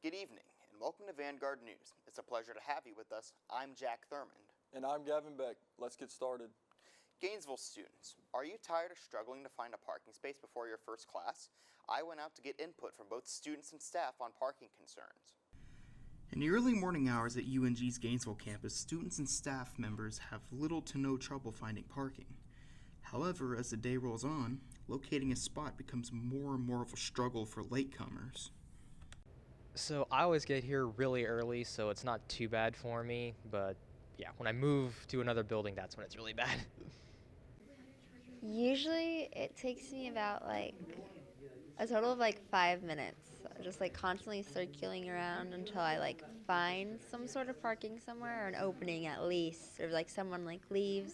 Good evening, and welcome to Vanguard News. It's a pleasure to have you with us. I'm Jack Thurmond. And I'm Gavin Beck. Let's get started. Gainesville students, are you tired of struggling to find a parking space before your first class? I went out to get input from both students and staff on parking concerns. In the early morning hours at UNG's Gainesville campus, students and staff members have little to no trouble finding parking. However, as the day rolls on, locating a spot becomes more and more of a struggle for latecomers. So I always get here really early, so it's not too bad for me, but yeah, when I move to another building, that's when it's really bad. Usually it takes me about a total of 5 minutes, just constantly circling around until I find some sort of parking somewhere or an opening at least, or someone leaves.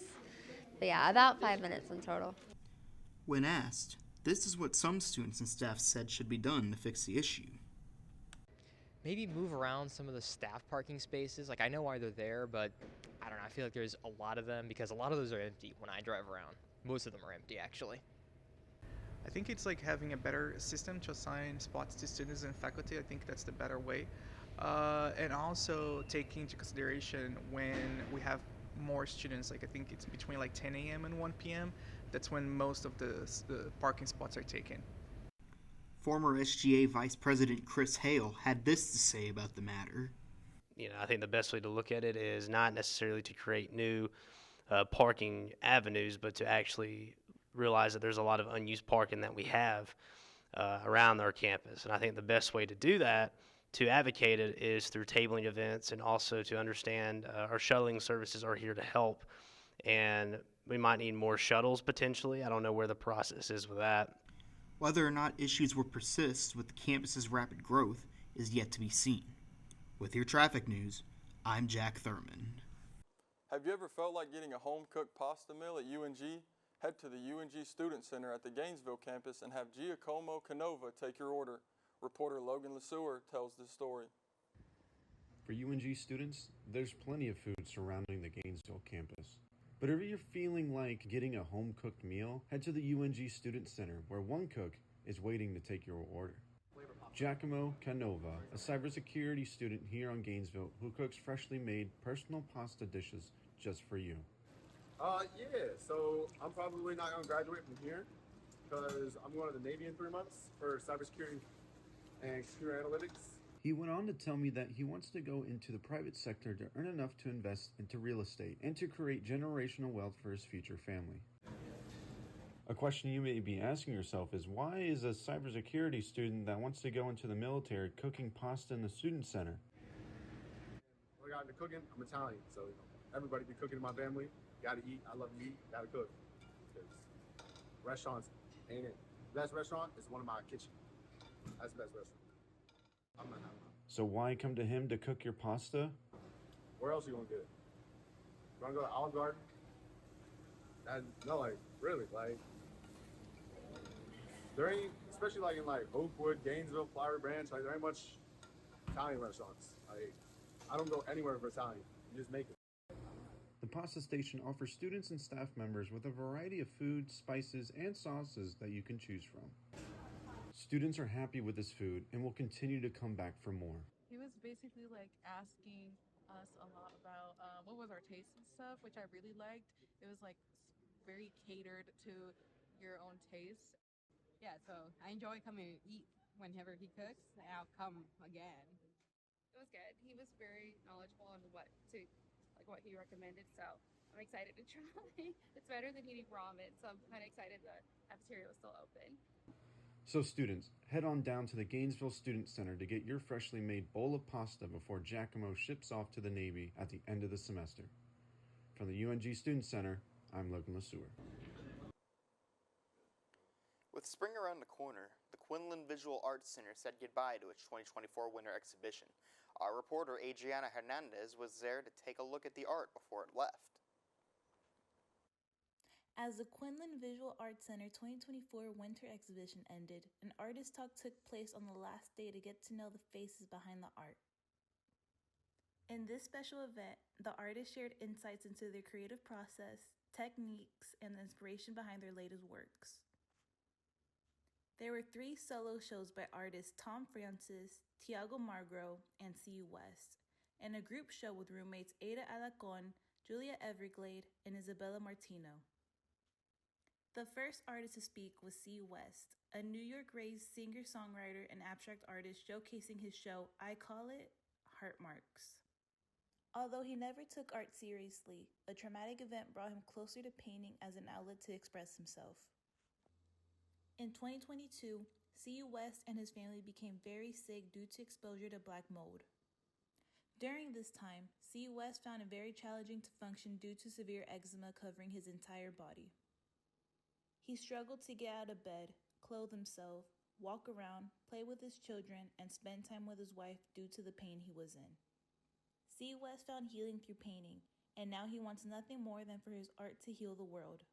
But yeah, about 5 minutes in total. When asked, this is what some students and staff said should be done to fix the issue. Maybe move around some of the staff parking spaces. I know why they're there, but I don't know, I feel like there's a lot of them because a lot of those are empty when I drive around. Most of them are empty, actually. I think it's having a better system to assign spots to students and faculty. I think that's the better way. And also taking into consideration when we have more students, I think it's between 10 a.m. and 1 p.m. That's when most of the parking spots are taken. Former SGA Vice President Chris Hale had this to say about the matter. I think the best way to look at it is not necessarily to create new parking avenues, but to actually realize that there's a lot of unused parking that we have around our campus. And I think the best way to do that, to advocate it, is through tabling events and also to understand our shuttling services are here to help. And we might need more shuttles potentially. I don't know where the process is with that. Whether or not issues will persist with the campus's rapid growth is yet to be seen. With your traffic news, I'm Jack Thurmond. Have you ever felt like getting a home-cooked pasta meal at UNG? Head to the UNG Student Center at the Gainesville campus and have Giacomo Canova take your order. Reporter Logan LeSueur tells this story. For UNG students, there's plenty of food surrounding the Gainesville campus. But if you're feeling like getting a home-cooked meal, head to the UNG Student Center, where one cook is waiting to take your order. Giacomo Canova, a cybersecurity student here on Gainesville who cooks freshly made personal pasta dishes just for you. So I'm probably not going to graduate from here because I'm going to the Navy in 3 months for cybersecurity and computer analytics. He went on to tell me that he wants to go into the private sector to earn enough to invest into real estate and to create generational wealth for his future family. A question you may be asking yourself is, why is a cybersecurity student that wants to go into the military cooking pasta in the student center? I got into cooking. I'm Italian, so everybody be cooking in my family. Gotta eat. I love to eat. Gotta cook. Because restaurants ain't it. The best restaurant is one of my kitchen. That's the best restaurant. I'm not. So why come to him to cook your pasta? Where else are you gonna get it? You wanna go to Olive Garden? No, really, there ain't, especially in Oakwood, Gainesville, Flowery Branch, there ain't much Italian restaurants. I don't go anywhere for Italian. You just make it. The pasta station offers students and staff members with a variety of food, spices, and sauces that you can choose from. Students are happy with this food and will continue to come back for more. He was basically asking us a lot about what was our taste and stuff, which I really liked. It was very catered to your own taste. Yeah, so I enjoy coming to eat whenever he cooks, and I'll come again. It was good. He was very knowledgeable on what he recommended, so I'm excited to try. It's better than eating ramen, so I'm kind of excited the cafeteria was still open. So students, head on down to the Gainesville Student Center to get your freshly made bowl of pasta before Giacomo ships off to the Navy at the end of the semester. From the UNG Student Center, I'm Logan LeSueur. With spring around the corner, the Quinlan Visual Arts Center said goodbye to its 2024 winter exhibition. Our reporter Adriana Hernandez was there to take a look at the art before it left. As the Quinlan Visual Arts Center 2024 winter exhibition ended, an artist talk took place on the last day to get to know the faces behind the art. In this special event, the artists shared insights into their creative process, techniques, and the inspiration behind their latest works. There were 3 solo shows by artists Tom Francis, Tiago Margro, and CU West, and a group show with roommates Ada Alacon, Julia Everglade, and Isabella Martino. The first artist to speak was CU West, a New York-raised singer-songwriter and abstract artist showcasing his show, I Call It, Heart Marks. Although he never took art seriously, a traumatic event brought him closer to painting as an outlet to express himself. In 2022, CU West and his family became very sick due to exposure to black mold. During this time, CU West found it very challenging to function due to severe eczema covering his entire body. He struggled to get out of bed, clothe himself, walk around, play with his children, and spend time with his wife due to the pain he was in. CU West found healing through painting, and now he wants nothing more than for his art to heal the world.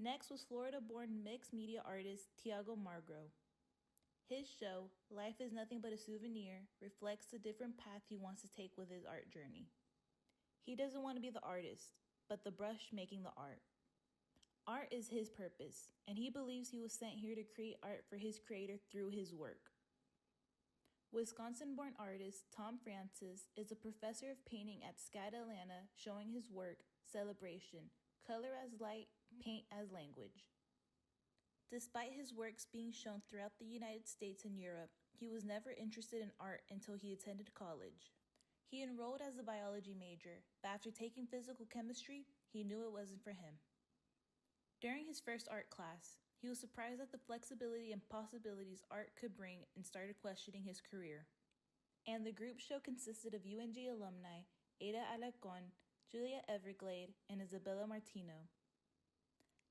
Next was Florida-born mixed media artist Tiago Margro. His show, Life is Nothing But a Souvenir, reflects the different path he wants to take with his art journey. He doesn't want to be the artist, but the brush making the art. Art is his purpose, and he believes he was sent here to create art for his creator through his work. Wisconsin-born artist Tom Francis is a professor of painting at SCAD Atlanta, showing his work, Celebration, Color as Light, Paint as Language. Despite his works being shown throughout the United States and Europe, he was never interested in art until he attended college. He enrolled as a biology major, but after taking physical chemistry, he knew it wasn't for him. During his first art class, he was surprised at the flexibility and possibilities art could bring and started questioning his career. And the group show consisted of UNG alumni Ada Alacon, Julia Everglade, and Isabella Martino.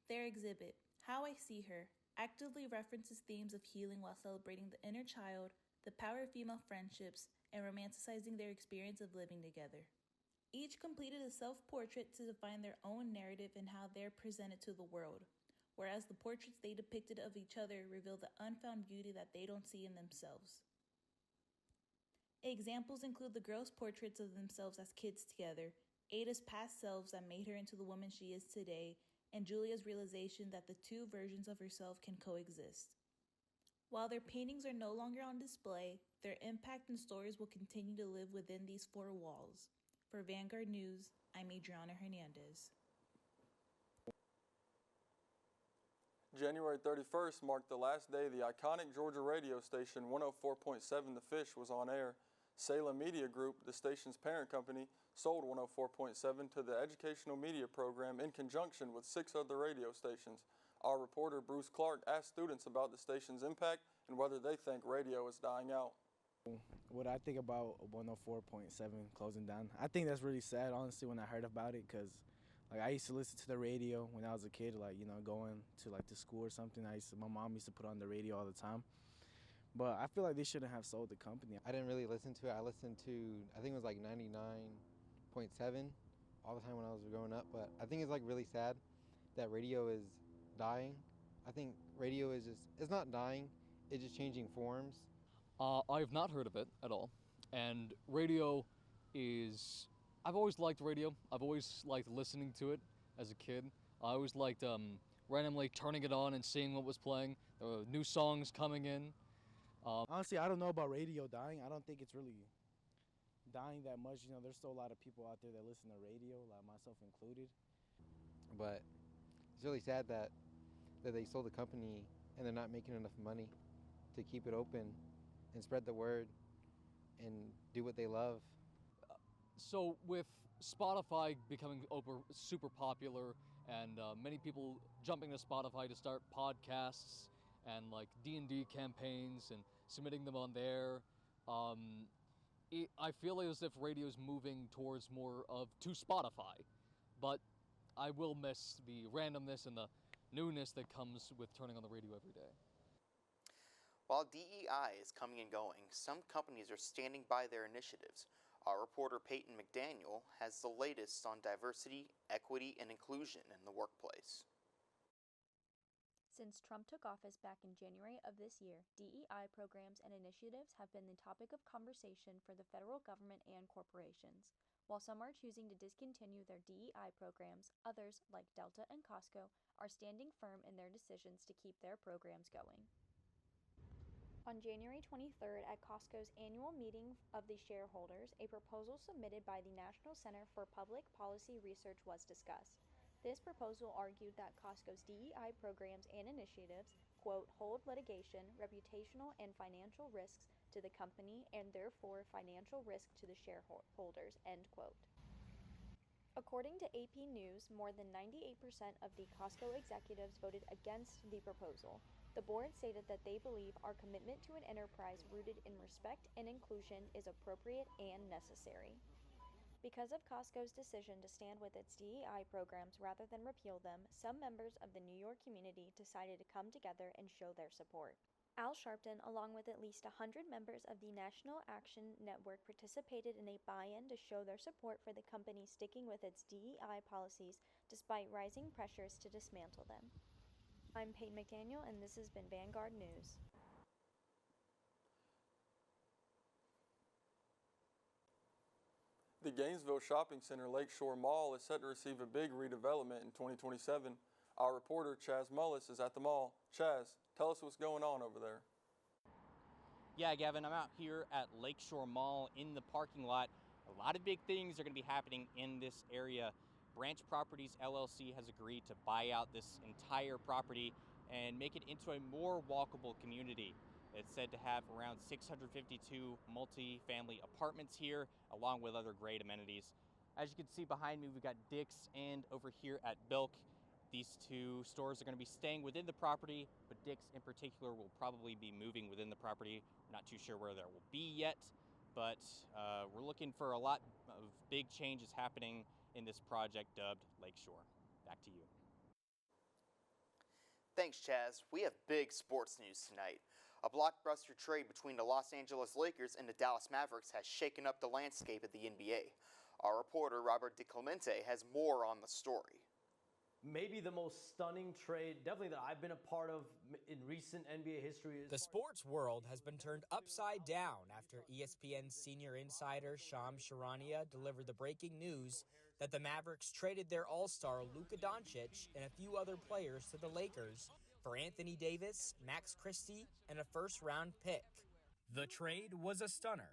Their exhibit, How I See Her, actively references themes of healing while celebrating the inner child, the power of female friendships, and romanticizing their experience of living together. Each completed a self-portrait to define their own narrative and how they're presented to the world, whereas the portraits they depicted of each other reveal the unfound beauty that they don't see in themselves. Examples include the girls' portraits of themselves as kids together, Ada's past selves that made her into the woman she is today, and Julia's realization that the two versions of herself can coexist. While their paintings are no longer on display, their impact and stories will continue to live within these four walls. For Vanguard News, I'm Adriana Hernandez. January 31st marked the last day the iconic Georgia radio station 104.7 The Fish was on air. Salem Media Group, the station's parent company, sold 104.7 to the educational media program in conjunction with 6 other radio stations. Our reporter Bruce Clark asked students about the station's impact and whether they think radio is dying out. What I think about 104.7 closing down, I think that's really sad, honestly, when I heard about it, because I used to listen to the radio when I was a kid, going to school or something. My mom used to put on the radio all the time. But I feel like they shouldn't have sold the company. I didn't really listen to it. I listened to, I think it was 99.7 all the time when I was growing up. But I think it's really sad that radio is dying. I think radio is it's not dying, it's just changing forms. I've not heard of it at all. And radio is, I've always liked radio. I've always liked listening to it as a kid. I always liked randomly turning it on and seeing what was playing. There were new songs coming in. Honestly, I don't know about radio dying. I don't think it's really dying that much. There's still a lot of people out there that listen to radio, myself included. But it's really sad that they sold the company and they're not making enough money to keep it open and spread the word and do what they love. So with Spotify becoming super popular and many people jumping to Spotify to start podcasts and D&D campaigns and submitting them on there, I feel as if radio is moving towards more to Spotify. But I will miss the randomness and the newness that comes with turning on the radio every day. While DEI is coming and going, some companies are standing by their initiatives. Our reporter Peyton McDaniel has the latest on diversity, equity, and inclusion in the workplace. Since Trump took office back in January of this year, DEI programs and initiatives have been the topic of conversation for the federal government and corporations. While some are choosing to discontinue their DEI programs, others, like Delta and Costco, are standing firm in their decisions to keep their programs going. On January 23rd, at Costco's annual meeting of the shareholders, a proposal submitted by the National Center for Public Policy Research was discussed. This proposal argued that Costco's DEI programs and initiatives, quote, hold litigation, reputational, and financial risks to the company and therefore financial risk to the shareholders, end quote. According to AP News, more than 98% of the Costco executives voted against the proposal. The board stated that they believe our commitment to an enterprise rooted in respect and inclusion is appropriate and necessary. Because of Costco's decision to stand with its DEI programs rather than repeal them, some members of the New York community decided to come together and show their support. Al Sharpton, along with at least 100 members of the National Action Network, participated in a buy-in to show their support for the company sticking with its DEI policies despite rising pressures to dismantle them. I'm Peyton McDaniel, and this has been Vanguard News. The Gainesville Shopping Center Lakeshore Mall is set to receive a big redevelopment in 2027. Our reporter, Chaz Mullis, is at the mall. Chaz, tell us what's going on over there. Yeah, Gavin, I'm out here at Lakeshore Mall in the parking lot. A lot of big things are going to be happening in this area. Branch Properties LLC has agreed to buy out this entire property and make it into a more walkable community. It's said to have around 652 multi-family apartments here, along with other great amenities. As you can see behind me, we've got Dick's, and over here at Belk, these two stores are going to be staying within the property, but Dick's in particular will probably be moving within the property. Not too sure where that will be yet, but we're looking for a lot of big changes happening in this project dubbed Lakeshore. Back to you. Thanks, Chaz. We have big sports news tonight. A blockbuster trade between the Los Angeles Lakers and the Dallas Mavericks has shaken up the landscape of the NBA. Our reporter, Robert DeClemente, has more on the story. Maybe the most stunning trade, definitely that I've been a part of in recent NBA history. The sports world has been turned upside down after ESPN's senior insider Shams Charania delivered the breaking news that the Mavericks traded their all-star Luka Doncic and a few other players to the Lakers for Anthony Davis, Max Christie, and a first-round pick. The trade was a stunner,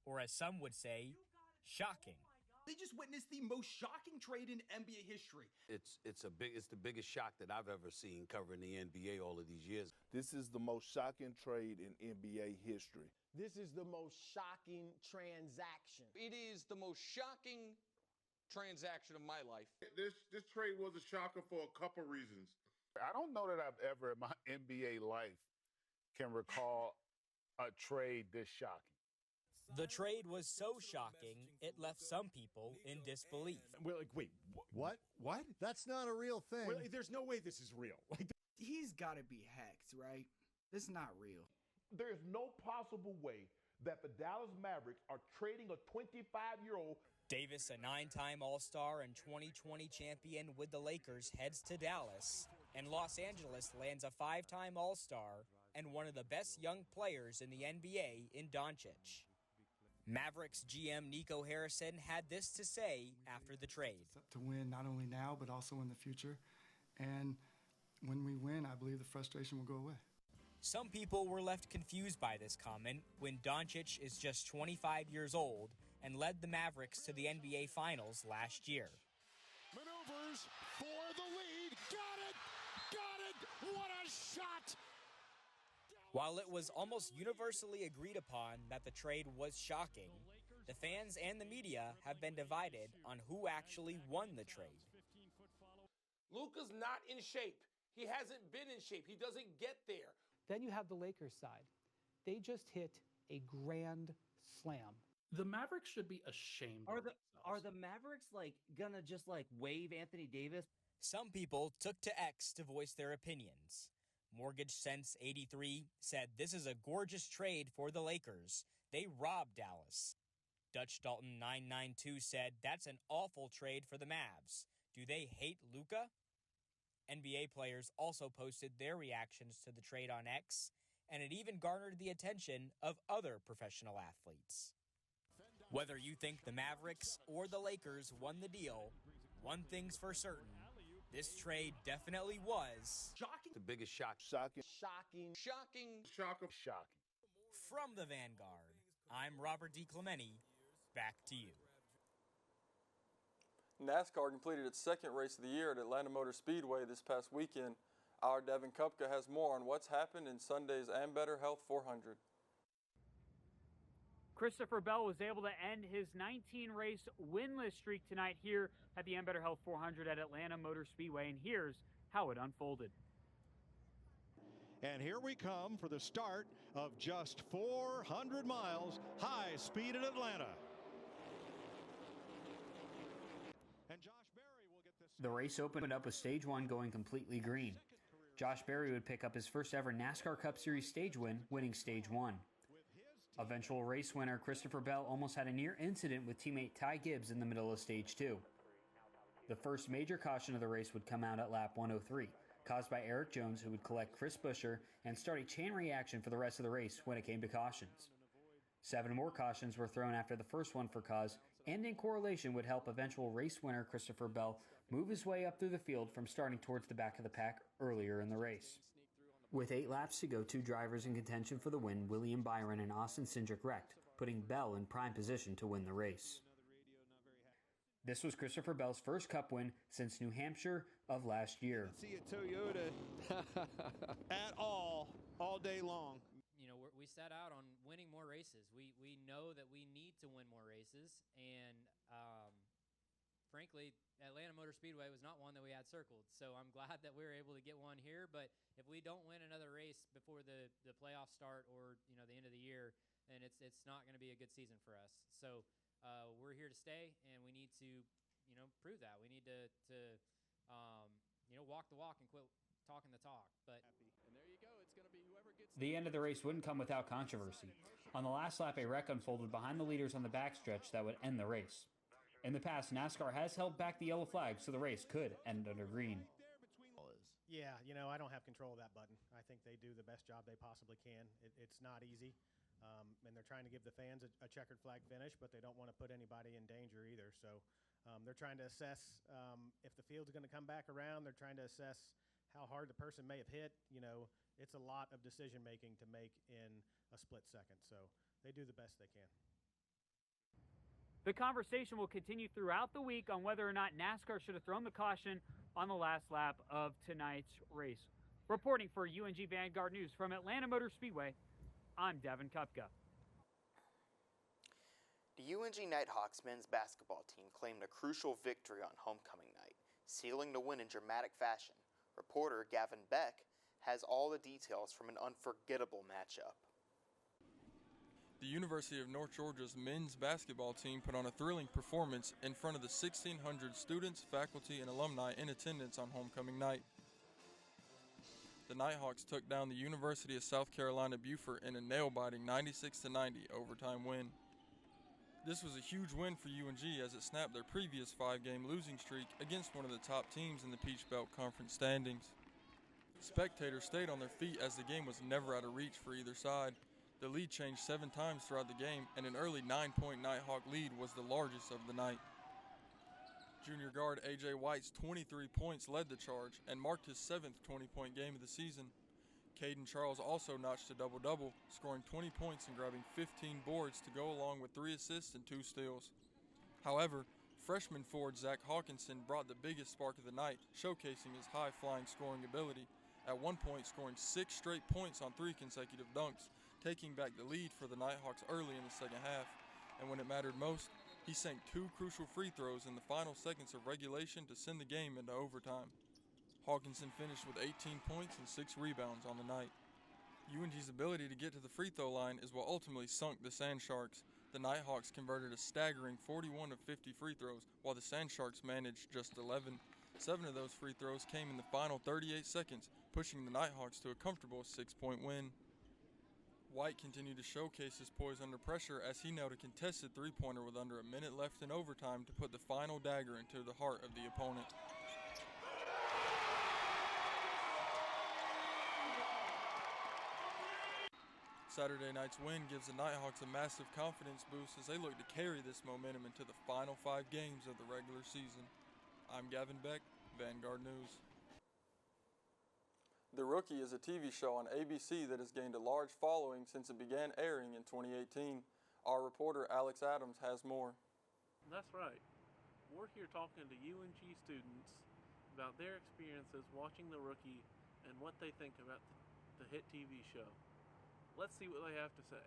or as some would say, shocking. They just witnessed the most shocking trade in NBA history. It's the biggest shock that I've ever seen covering the NBA all of these years. This is the most shocking trade in NBA history. This is the most shocking transaction. It is the most shocking transaction of my life. This trade was a shocker for a couple reasons. I don't know that I've ever in my NBA life can recall a trade this shocking. The trade was so shocking, it left some people in disbelief. We're like, wait, what? What? That's not a real thing. There's no way this is real. He's got to be hacked, right? This is not real. There's no possible way that the Dallas Mavericks are trading a 25-year-old. Davis, a 9-time All-Star and 2020 champion with the Lakers, heads to Dallas, and Los Angeles lands a 5-time All-Star and one of the best young players in the NBA in Doncic. Mavericks GM Nico Harrison had this to say after the trade. To win not only now, but also in the future. And when we win, I believe the frustration will go away. Some people were left confused by this comment when Doncic is just 25 years old and led the Mavericks to the NBA Finals last year. Maneuvers for the lead. Got it! Got it! What a shot! While it was almost universally agreed upon that the trade was shocking, the fans and the media have been divided on who actually won the trade. Luka's not in shape. He hasn't been in shape. He doesn't get there. Then you have the Lakers side. They just hit a grand slam. The Mavericks should be ashamed. Are the Mavericks gonna just waive Anthony Davis? Some people took to X to voice their opinions. Mortgage Sense 83 said this is a gorgeous trade for the Lakers. They robbed Dallas. Dutch Dalton 992 said that's an awful trade for the Mavs. Do they hate Luka? NBA players also posted their reactions to the trade on X, and it even garnered the attention of other professional athletes. Whether you think the Mavericks or the Lakers won the deal, one thing's for certain. This trade definitely was the biggest shock. Shocking. Shocking. Shocker. Shocking. From the Vanguard, I'm Robert DiClemente. Back to you. NASCAR completed its second race of the year at Atlanta Motor Speedway this past weekend. Our Devin Kupka has more on what's happened in Sunday's Ambetter Health 400. Christopher Bell was able to end his 19-race winless streak tonight here at the Ambetter Health 400 at Atlanta Motor Speedway, and here's how it unfolded. And here we come for the start of just 400 miles high speed in Atlanta. And Josh Berry will get this. The race opened up with stage one going completely green. Josh Berry would pick up his first ever NASCAR Cup Series stage win, winning stage one. Eventual race winner Christopher Bell almost had a near incident with teammate Ty Gibbs in the middle of stage two. The first major caution of the race would come out at lap 103, caused by Eric Jones, who would collect Chris Buescher and start a chain reaction for the rest of the race when it came to cautions. 7 more cautions were thrown after the first one for cause, and in correlation would help eventual race winner Christopher Bell move his way up through the field from starting towards the back of the pack earlier in the race. With 8 laps to go, 2 drivers in contention for the win, William Byron and Austin Cindric wrecked, putting Bell in prime position to win the race. This was Christopher Bell's first Cup win since New Hampshire of last year. See a Toyota at all day long. You know, we set out on winning more races. We know that we need to win more races, and frankly, Atlanta Motor Speedway was not one that we had circled. So I'm glad that we were able to get one here. But if we don't win another race before the playoffs start or the end of the year, then it's not going to be a good season for us. So we're here to stay, and we need to prove that. We need to walk the walk and quit talking the talk. But and there you go. It's going to be whoever gets. The end of the race wouldn't come without controversy. On the last lap, a wreck unfolded behind the leaders on the backstretch that would end the race. In the past, NASCAR has held back the yellow flag so the race could end under green. Yeah, I don't have control of that button. I think they do the best job they possibly can. It's not easy, and they're trying to give the fans a checkered flag finish, but they don't want to put anybody in danger either. So they're trying to assess if the field's going to come back around. They're trying to assess how hard the person may have hit. It's a lot of decision-making to make in a split second. So they do the best they can. The conversation will continue throughout the week on whether or not NASCAR should have thrown the caution on the last lap of tonight's race. Reporting for UNG Vanguard News from Atlanta Motor Speedway, I'm Devin Kupka. The UNG Nighthawks men's basketball team claimed a crucial victory on homecoming night, sealing the win in dramatic fashion. Reporter Gavin Beck has all the details from an unforgettable matchup. The University of North Georgia's men's basketball team put on a thrilling performance in front of the 1,600 students, faculty, and alumni in attendance on homecoming night. The Nighthawks took down the University of South Carolina Beaufort in a nail-biting 96-90 overtime win. This was a huge win for UNG as it snapped their previous 5-game losing streak against one of the top teams in the Peach Belt Conference standings. Spectators stayed on their feet as the game was never out of reach for either side. The lead changed 7 times throughout the game, and an early 9-point Nighthawk lead was the largest of the night. Junior guard A.J. White's 23 points led the charge and marked his 7th 20-point game of the season. Caden Charles also notched a double-double, scoring 20 points and grabbing 15 boards to go along with 3 assists and 2 steals. However, freshman forward Zach Hawkinson brought the biggest spark of the night, showcasing his high-flying scoring ability, at one point scoring 6 straight points on 3 consecutive dunks, taking back the lead for the Nighthawks early in the second half. And when it mattered most, he sank 2 crucial free throws in the final seconds of regulation to send the game into overtime. Hawkinson finished with 18 points and 6 rebounds on the night. UNG's ability to get to the free throw line is what ultimately sunk the Sand Sharks. The Nighthawks converted a staggering 41 of 50 free throws, while the Sand Sharks managed just 11. 7 of those free throws came in the final 38 seconds, pushing the Nighthawks to a comfortable 6-point win. White continued to showcase his poise under pressure as he nailed a contested three-pointer with under a minute left in overtime to put the final dagger into the heart of the opponent. Saturday night's win gives the Nighthawks a massive confidence boost as they look to carry this momentum into the final 5 games of the regular season. I'm Gavin Beck, Vanguard News. The Rookie is a TV show on ABC that has gained a large following since it began airing in 2018. Our reporter Alex Adams has more. That's right. We're here talking to UNG students about their experiences watching The Rookie and what they think about the hit TV show. Let's see what they have to say.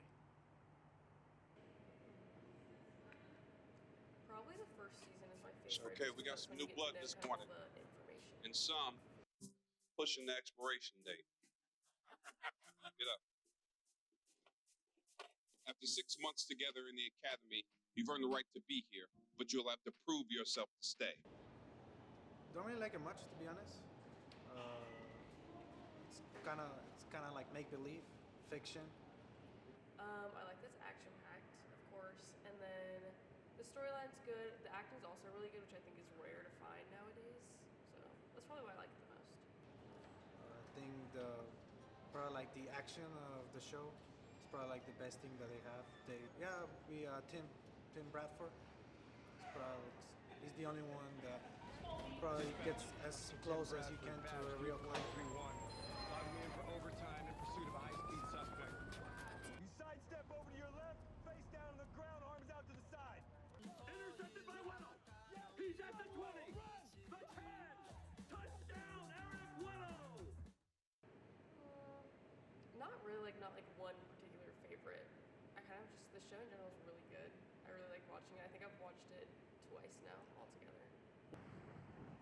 Probably the first season is my favorite. Okay, we got some new blood this morning. And some pushing the expiration date. Get up. After 6 months together in the academy, you've earned the right to be here, but you'll have to prove yourself to stay. Don't really like it much, to be honest. It's kind of like make-believe, fiction. I like this action-packed, of course, and then the storyline's good. The acting's also really good, which I think is rare to find nowadays. So that's probably why I like it the most. I think probably like the action of the show. It's probably like the best thing that they have. Tim Bradford. He's the only one that probably gets as close as you can to a real fight. Logging in for overtime in pursuit of a high-speed suspect. You sidestep over to your left, face down on the ground, arms out to the side. Intercepted by Weddle. He's at the 20. The 10. Touchdown, Eric Weddle. Not really, not like one particular favorite. I kind of just, the show in general is really good. I really like watching it. I think I've watched it twice now altogether.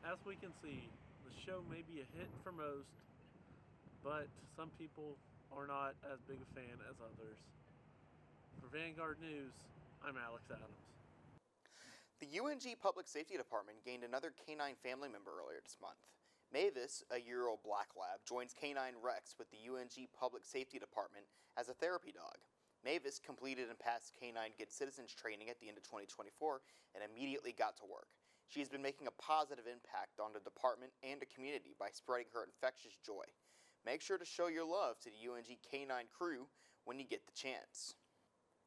As we can see, the show may be a hit for most, but some people are not as big a fan as others. For Vanguard News, I'm Alex Adams. The UNG Public Safety Department gained another canine family member earlier this month. Mavis, a year-old black lab, joins Canine Rex with the UNG Public Safety Department as a therapy dog. Mavis completed and passed Canine Good Citizens training at the end of 2024 and immediately got to work. She has been making a positive impact on the department and the community by spreading her infectious joy. Make sure to show your love to the UNG Canine crew when you get the chance.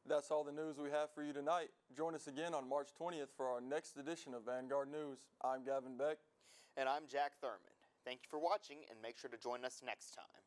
That's all the news we have for you tonight. Join us again on March 20th for our next edition of Vanguard News. I'm Gavin Beck. And I'm Jack Thurman. Thank you for watching, and make sure to join us next time.